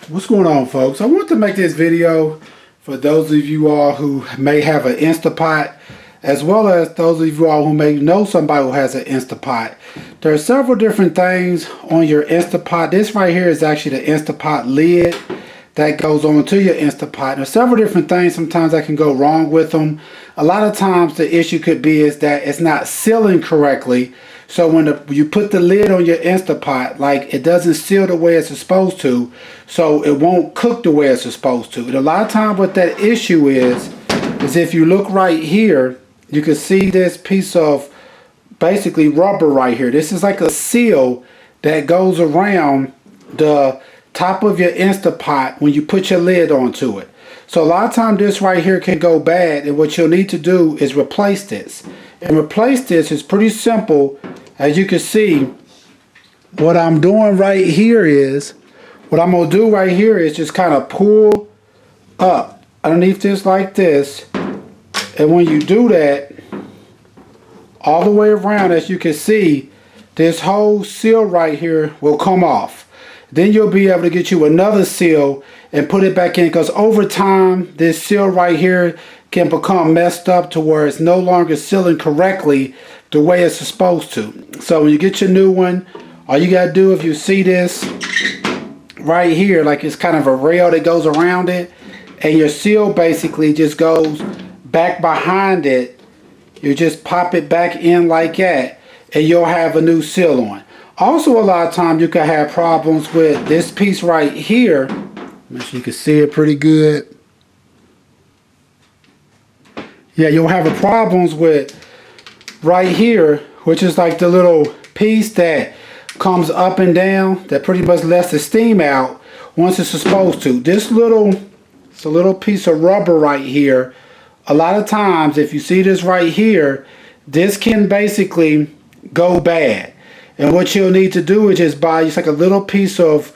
What's going on, folks? I want to make this video for those of you all who may have an Instapot, as well as those of you all who may know somebody who has an Instapot. There are several different things on your Instapot. This right here is actually the Instapot lid that goes onto your Instapot. There's several different things sometimes that can go wrong with them. A lot of times the issue could be is that it's not sealing correctly. So when you put the lid on your Instapot, like, it doesn't seal the way it's supposed to, so it won't cook the way it's supposed to. And a lot of times what that issue is if you look right here, you can see this piece of basically rubber right here. This is like a seal that goes around the top of your Instapot when you put your lid onto it. So a lot of times this right here can go bad, and what you'll need to do is replace this. And replace this is pretty simple. As you can see, what I'm doing right here is, what I'm going to do right here is just kind of pull up underneath this like this. And when you do that, all the way around, as you can see, this whole seal right here will come off. Then you'll be able to get you another seal and put it back in, because over time this seal right here can become messed up to where it's no longer sealing correctly the way it's supposed to. So when you get your new one, all you gotta do, if you see this right here, like it's kind of a rail that goes around it, and your seal basically just goes back behind it, you just pop it back in like that, and you'll have a new seal on. Also, a lot of times you can have problems with this piece right here. Make sure you can see it pretty good. Yeah, you'll have problems with right here, which is like the little piece that comes up and down that pretty much lets the steam out once it's supposed to. It's a little piece of rubber right here. A lot of times, if you see this right here, this can basically go bad. And what you'll need to do is just buy just like a little piece of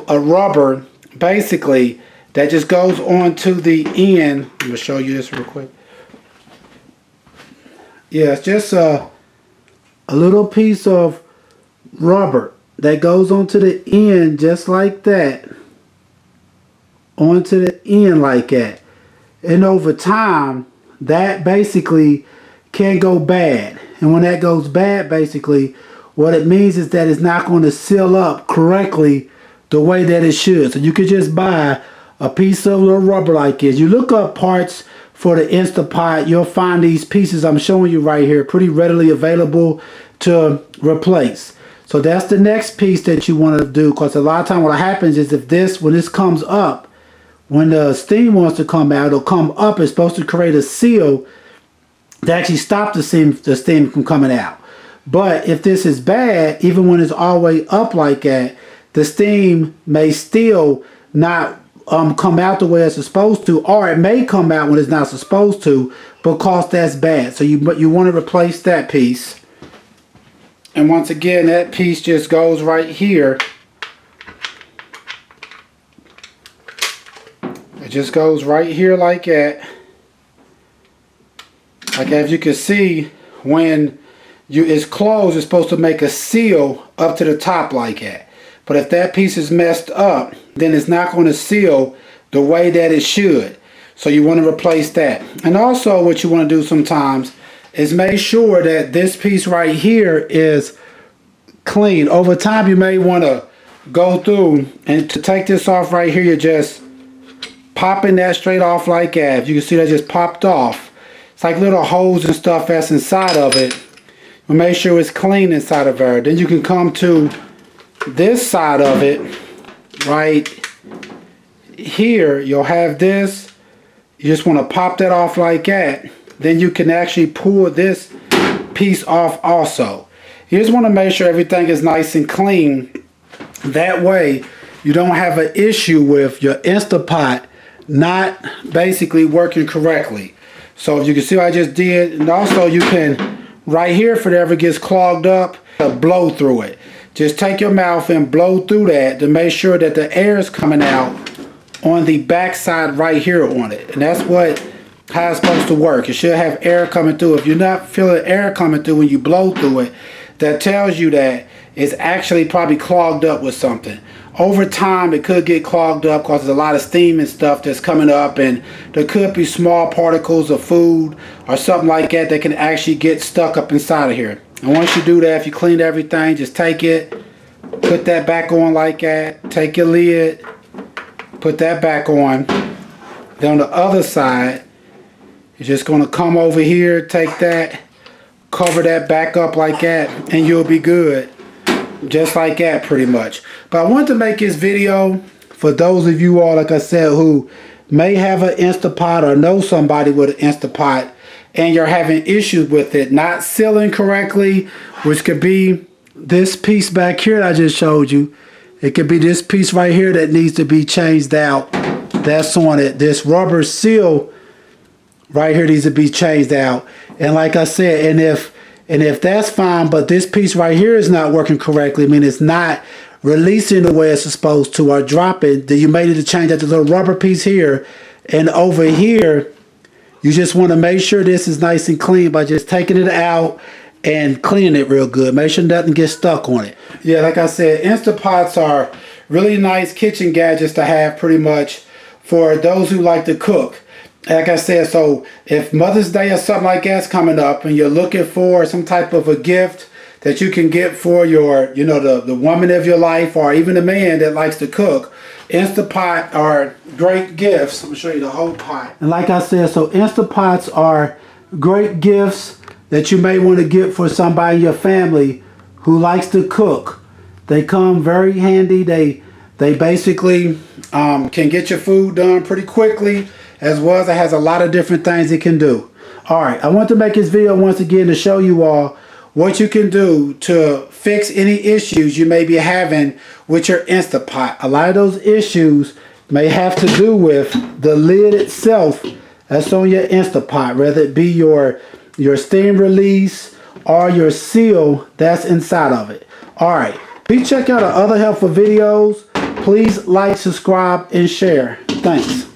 a rubber, basically, that just goes onto the end. I'm going to show you this real quick. Yeah, it's just a little piece of rubber that goes onto the end just like that. Onto the end like that. And over time, that basically can go bad. And when that goes bad, basically, what it means is that it's not going to seal up correctly the way that it should. So you could just buy a piece of little rubber like this. You look up parts for the Instapot, you'll find these pieces I'm showing you right here pretty readily available to replace. So that's the next piece that you want to do, because a lot of time what happens is when this comes up, when the steam wants to come out, it'll come up. It's supposed to create a seal to actually stop the steam from coming out. But if this is bad, even when it's all the way up like that, the steam may still not come out the way it's supposed to, or it may come out when it's not supposed to, because that's bad. So you want to replace that piece. And once again, that piece just goes right here. It just goes right here like that. Like, as you can see, when it's closed, it's supposed to make a seal up to the top like that. But if that piece is messed up, then it's not going to seal the way that it should. So you want to replace that. And also what you want to do sometimes is make sure that this piece right here is clean. Over time, you may want to go through, and to take this off right here, you're just popping that straight off like that. If you can see, that just popped off. It's like little holes and stuff that's inside of it. But make sure it's clean inside of there. Then you can come to this side of it right here. You'll have this. You just want to pop that off like that. Then you can actually pull this piece off also. You just want to make sure everything is nice and clean. That way you don't have an issue with your Instapot not basically working correctly. So if you can see what I just did, and also you can, right here, if it ever gets clogged up, blow through it. Just take your mouth and blow through that to make sure that the air is coming out on the back side right here on it. And that's how it's supposed to work. It should have air coming through. If you're not feeling air coming through when you blow through it, that tells you that is actually probably clogged up with something. Over time, it could get clogged up because there's a lot of steam and stuff that's coming up, and there could be small particles of food or something like that that can actually get stuck up inside of here. And once you do that, if you clean everything, just take it, put that back on like that, take your lid, put that back on. Then on the other side, you're just going to come over here, take that, cover that back up like that, and you'll be good. Just like that, pretty much. But I wanted to make this video for those of you all, like I said, who may have an Instapot or know somebody with an Instapot and you're having issues with it not sealing correctly, which could be this piece back here that I just showed you. It could be this piece right here that needs to be changed out. That's on it. This rubber seal right here needs to be changed out. And like I said, and if that's fine, but this piece right here is not working correctly, I mean it's not releasing the way it's supposed to or dropping, then you may need to change that little rubber piece here. And over here, you just want to make sure this is nice and clean by just taking it out and cleaning it real good. Make sure nothing gets stuck on it. Yeah, like I said, Instapots are really nice kitchen gadgets to have pretty much for those who like to cook. Like I said, so if Mother's Day or something like that's coming up and you're looking for some type of a gift that you can get for your, you know, the woman of your life or even the man that likes to cook, Instapot are great gifts. I'm going to show you the whole pot. And like I said, so Instapots are great gifts that you may want to get for somebody in your family who likes to cook. They come very handy. They basically can get your food done pretty quickly, as well as it has a lot of different things it can do. Alright, I want to make this video once again to show you all what you can do to fix any issues you may be having with your Instapot. A lot of those issues may have to do with the lid itself that's on your Instapot, whether it be your steam release or your seal that's inside of it. Alright, please check out our other helpful videos. Please like, subscribe, and share. Thanks.